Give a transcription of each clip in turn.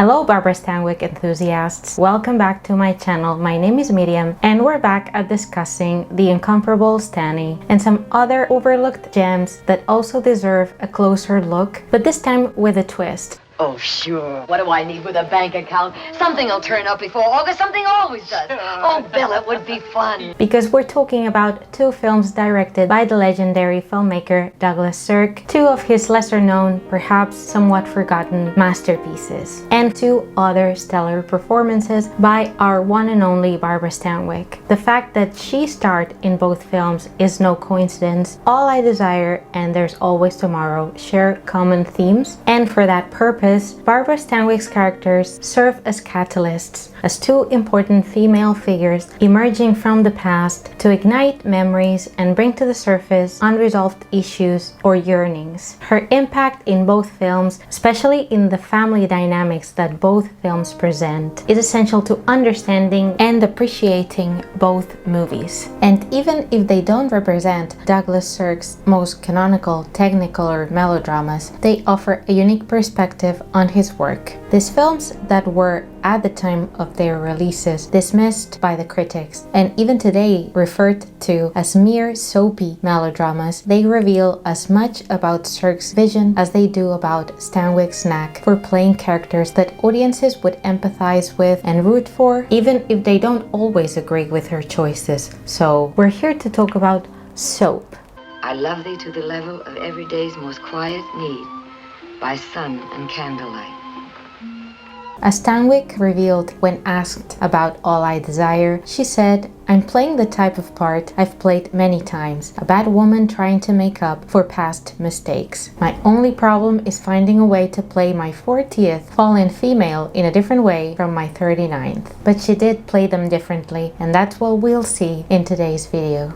Hello Barbara Stanwyck enthusiasts, welcome back to my channel. My name is Miriam and we're back at discussing the incomparable Stany and some other overlooked gems that also deserve a closer look, but this time with a twist. Oh, sure. What do I need with a bank account? Something will turn up before August. Something always does. Oh, Bill, it would be fun. Because we're talking about two films directed by the legendary filmmaker Douglas Sirk, two of his lesser known, perhaps somewhat forgotten masterpieces, and two other stellar performances by our one and only Barbara Stanwyck. The fact that she starred in both films is no coincidence. All I Desire and There's Always Tomorrow share common themes, and for that purpose, Barbara Stanwyck's characters serve as catalysts, as two important female figures emerging from the past to ignite memories and bring to the surface unresolved issues or yearnings. Her impact in both films, especially in the family dynamics that both films present, is essential to understanding and appreciating both movies. And even if they don't represent Douglas Sirk's most canonical, technical, or melodramas, they offer a unique perspective on his work. These films that were, at the time of their releases, dismissed by the critics and even today referred to as mere soapy melodramas, they reveal as much about Sirk's vision as they do about Stanwyck's knack for playing characters that audiences would empathize with and root for, even if they don't always agree with her choices. So we're here to talk about Soap. I love thee to the level of every day's most quiet need, by sun and candlelight. As Stanwyck revealed when asked about All I Desire, she said, "I'm playing the type of part I've played many times, a bad woman trying to make up for past mistakes. My only problem is finding a way to play my 40th fallen female in a different way from my 39th. But she did play them differently, and that's what we'll see in today's video.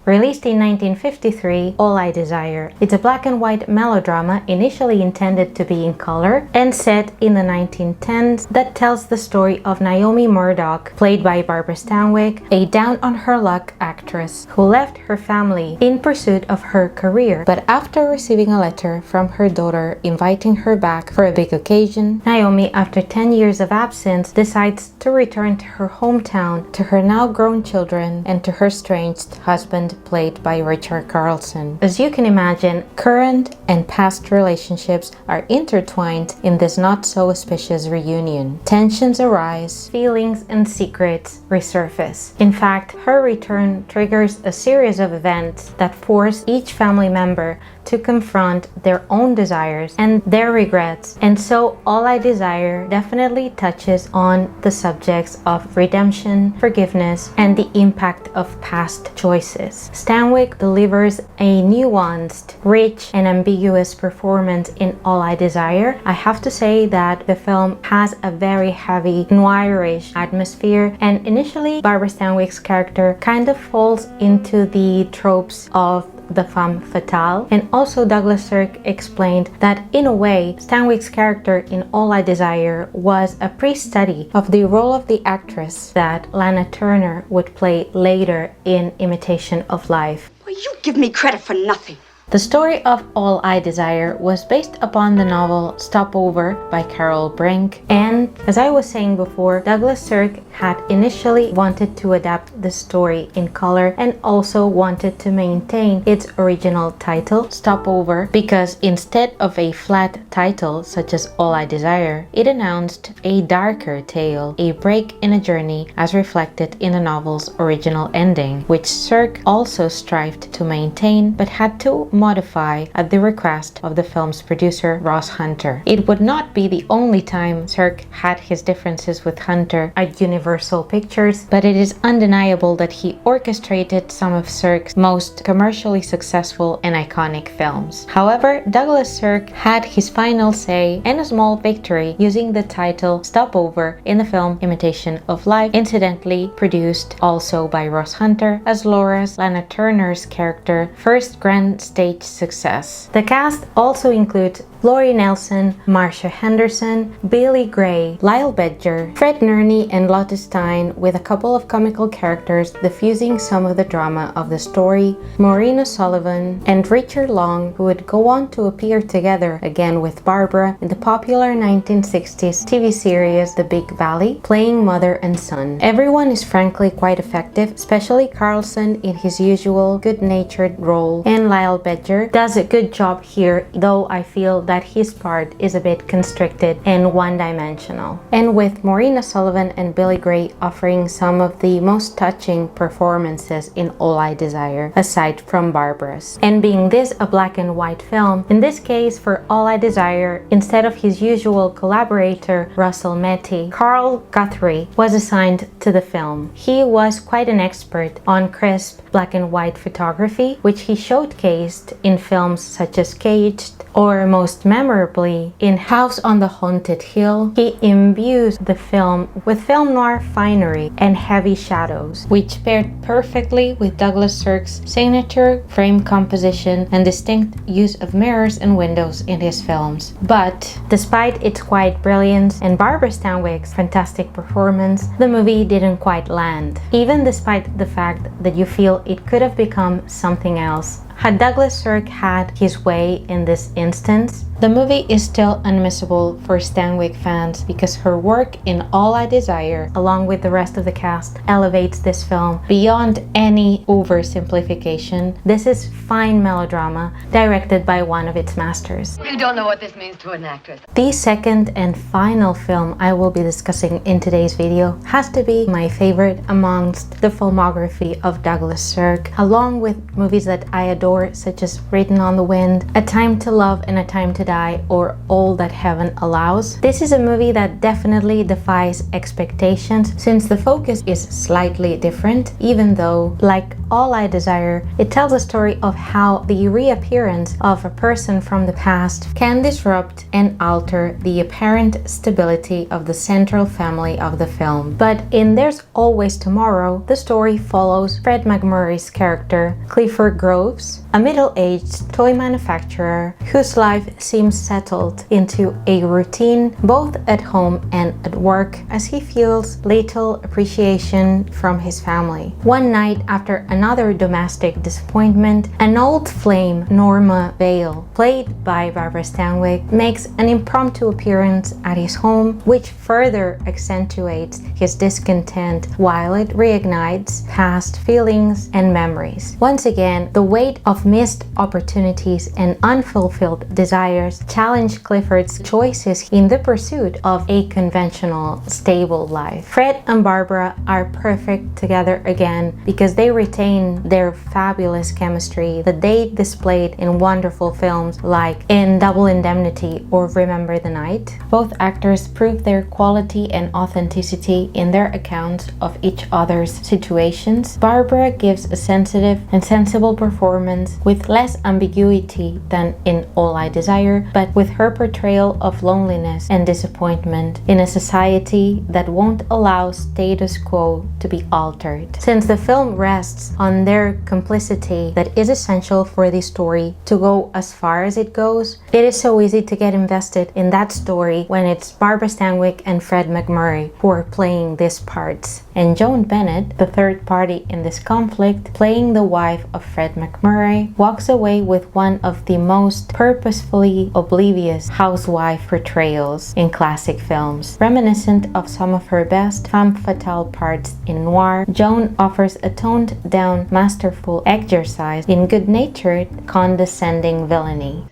Released in 1953, All I Desire. It's a black and white melodrama initially intended to be in color and set in the 1910s that tells the story of Naomi Murdoch, played by Barbara Stanwyck, a down-on-her-luck actress who left her family in pursuit of her career. But after receiving a letter from her daughter inviting her back for a big occasion, Naomi, after 10 years of absence, decides to return to her hometown, to her now grown children, and to her estranged husband, played by Richard Carlson. As you can imagine, current and past relationships are intertwined in this not-so-auspicious reunion. Tensions arise, feelings and secrets resurface. In fact, her return triggers a series of events that force each family member to confront their own desires and their regrets. And so All I Desire definitely touches on the subjects of redemption, forgiveness, and the impact of past choices. Stanwyck delivers a nuanced, rich, and ambiguous performance in All I Desire. I have to say that the film has a very heavy noirish atmosphere, and initially Barbara Stanwyck's character kind of falls into the tropes of the femme fatale, and also Douglas Sirk explained that in a way Stanwyck's character in All I Desire was a pre-study of the role of the actress that Lana Turner would play later in Imitation of Life. Well, you give me credit for nothing. The story of All I Desire was based upon the novel Stopover by Carol Brink, and as I was saying before, Douglas Sirk had initially wanted to adapt the story in color and also wanted to maintain its original title, Stopover, because instead of a flat title such as All I Desire, it announced a darker tale, a break in a journey as reflected in the novel's original ending, which Sirk also strived to maintain but had to modify at the request of the film's producer Ross Hunter. It would not be the only time Sirk had his differences with Hunter at Universal Pictures, but it is undeniable that he orchestrated some of Sirk's most commercially successful and iconic films. However, Douglas Sirk had his final say and a small victory using the title Stopover in the film Imitation of Life, incidentally produced also by Ross Hunter as Laura's, Lana Turner's character, first grand stage success. The cast also includes Laurie Nelson, Marcia Henderson, Billy Gray, Lyle Bedger, Fred Nerney, and Lotte Stein, with a couple of comical characters diffusing some of the drama of the story, Maureen O'Sullivan, and Richard Long, who would go on to appear together again with Barbara in the popular 1960s TV series The Big Valley, playing mother and son. Everyone is frankly quite effective, especially Carlson in his usual good-natured role, and Lyle Bedger does a good job here, though I feel that his part is a bit constricted and one-dimensional. And with Maureen O'Sullivan and Billy Gray offering some of the most touching performances in All I Desire, aside from Barbara's. And being this a black and white film, in this case for All I Desire, instead of his usual collaborator Russell Metty, Carl Guthrie was assigned to the film. He was quite an expert on crisp black and white photography, which he showcased in films such as Caged, or most memorably in House on the Haunted Hill. He imbues the film with film noir finery and heavy shadows, which paired perfectly with Douglas Sirk's signature frame composition and distinct use of mirrors and windows in his films. But despite its quiet brilliance and Barbara Stanwyck's fantastic performance, the movie didn't quite land, even despite the fact that you feel it could have become something else. Had Douglas Sirk had his way in this instance, the movie is still unmissable for Stanwyck fans because her work in All I Desire, along with the rest of the cast, elevates this film beyond any oversimplification. This is fine melodrama directed by one of its masters. You don't know what this means to an actress. The second and final film I will be discussing in today's video has to be my favorite amongst the filmography of Douglas Sirk, along with movies that I adore such as Written on the Wind, A Time to Love and A Time to Die, or All That Heaven Allows. This is a movie that definitely defies expectations since the focus is slightly different, even though, like All I Desire, it tells a story of how the reappearance of a person from the past can disrupt and alter the apparent stability of the central family of the film. But in There's Always Tomorrow, the story follows Fred McMurray's character, Clifford Groves, a middle-aged toy manufacturer whose life seems settled into a routine both at home and at work, as he feels little appreciation from his family. One night, after another domestic disappointment, an old flame, Norma Vale, played by Barbara Stanwyck, makes an impromptu appearance at his home, which further accentuates his discontent while it reignites past feelings and memories. Once again, the weight of missed opportunities and unfulfilled desires challenge Clifford's choices in the pursuit of a conventional, stable life. Fred and Barbara are perfect together again because they retain their fabulous chemistry that they displayed in wonderful films like in Double Indemnity or Remember the Night. Both actors prove their quality and authenticity in their accounts of each other's situations. Barbara gives a sensitive and sensible performance with less ambiguity than in All I Desire, but with her portrayal of loneliness and disappointment in a society that won't allow status quo to be altered. Since the film rests on their complicity that is essential for the story to go as far as it goes, it is so easy to get invested in that story when it's Barbara Stanwyck and Fred McMurray who are playing these parts, and Joan Bennett, the third party in this conflict, playing the wife of Fred McMurray, walks away with one of the most purposefully oblivious housewife portrayals in classic films. Reminiscent of some of her best femme fatale parts in noir, Joan offers a toned-down, masterful exercise in good-natured, condescending villainy.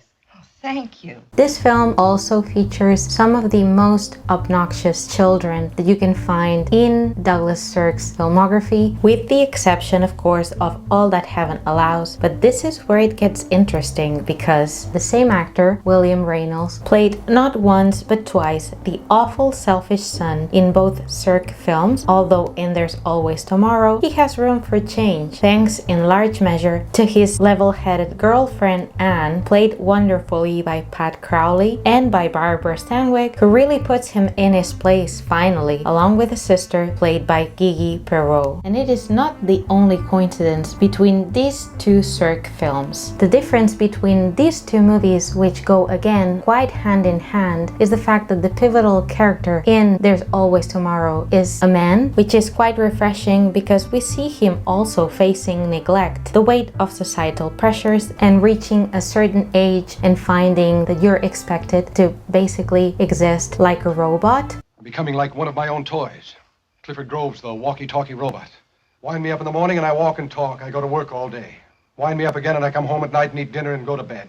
Thank you. This film also features some of the most obnoxious children that you can find in Douglas Sirk's filmography, with the exception, of course, of All That Heaven Allows. But this is where it gets interesting because the same actor, William Reynolds, played not once but twice the awful selfish son in both Sirk films, although in There's Always Tomorrow, he has room for change, thanks in large measure to his level-headed girlfriend Anne, played wonderfully story by Pat Crowley and by Barbara Stanwyck, who really puts him in his place finally, along with his sister played by Gigi Perreault. And it is not the only coincidence between these two Sirk films. The difference between these two movies, which go again quite hand in hand, is the fact that the pivotal character in There's Always Tomorrow is a man, which is quite refreshing because we see him also facing neglect, the weight of societal pressures, and reaching a certain age and finding that you're expected to basically exist like a robot. I'm becoming like one of my own toys. Clifford Grove's the walkie-talkie robot. Wind me up in the morning and I walk and talk. I go to work all day. Wind me up again and I come home at night and eat dinner and go to bed.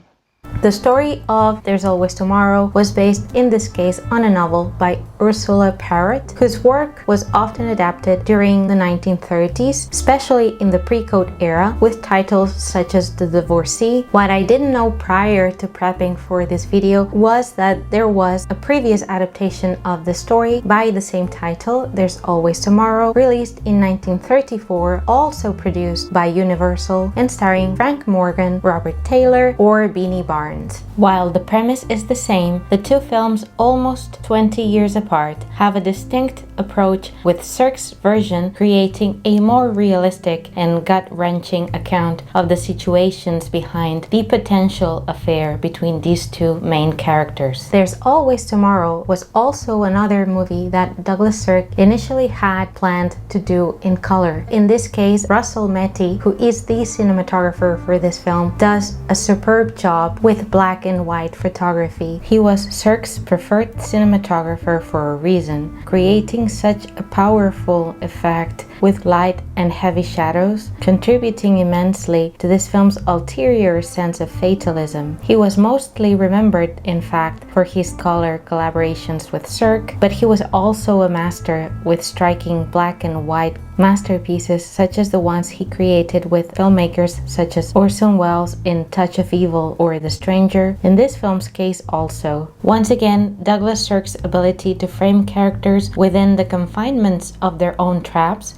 The story of There's Always Tomorrow was based in this case on a novel by Ursula Parrott, whose work was often adapted during the 1930s, especially in the pre-code era, with titles such as The Divorcee. What I didn't know prior to prepping for this video was that there was a previous adaptation of the story by the same title, There's Always Tomorrow, released in 1934, also produced by Universal and starring Frank Morgan, Robert Taylor, or Beanie Barnes. While the premise is the same, the two films, almost 20 years apart, have a distinct approach, with Sirk's version creating a more realistic and gut-wrenching account of the situations behind the potential affair between these two main characters. There's Always Tomorrow was also another movie that Douglas Sirk initially had planned to do in color. In this case, Russell Metty, who is the cinematographer for this film, does a superb job with black and white photography. He was Sirk's preferred cinematographer for a reason, creating such a powerful effect with light and heavy shadows, contributing immensely to this film's ulterior sense of fatalism. He was mostly remembered, in fact, for his color collaborations with Sirk, but he was also a master with striking black and white masterpieces such as the ones he created with filmmakers such as Orson Welles in Touch of Evil or The Stranger, in this film's case also. Once again, Douglas Sirk's ability to frame characters within the confinements of their own traps,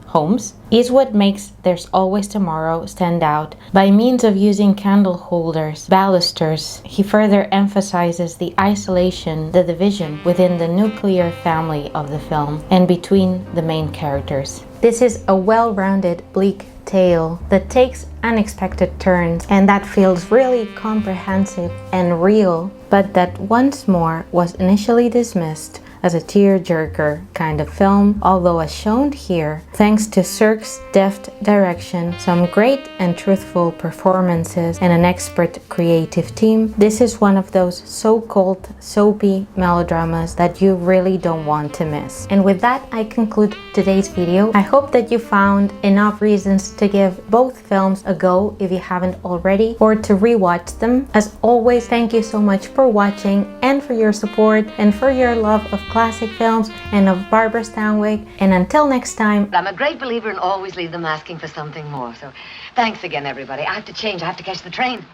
homes, is what makes There's Always Tomorrow stand out. By means of using candle holders, balusters, he further emphasizes the isolation, the division within the nuclear family of the film and between the main characters. This is a well-rounded, bleak tale that takes unexpected turns and that feels really comprehensive and real, but that once more was initially dismissed as a tear-jerker kind of film, although as shown here, thanks to Sirk's deft direction, some great and truthful performances, and an expert creative team, this is one of those so-called soapy melodramas that you really don't want to miss. And with that, I conclude today's video. I hope that you found enough reasons to give both films a go if you haven't already, or to rewatch them. As always, thank you so much for watching and for your support and for your love of classic films and of Barbara Stanwyck. And until next time, I'm a great believer in always leave them asking for something more. So thanks again, everybody. I have to change. I have to catch the train.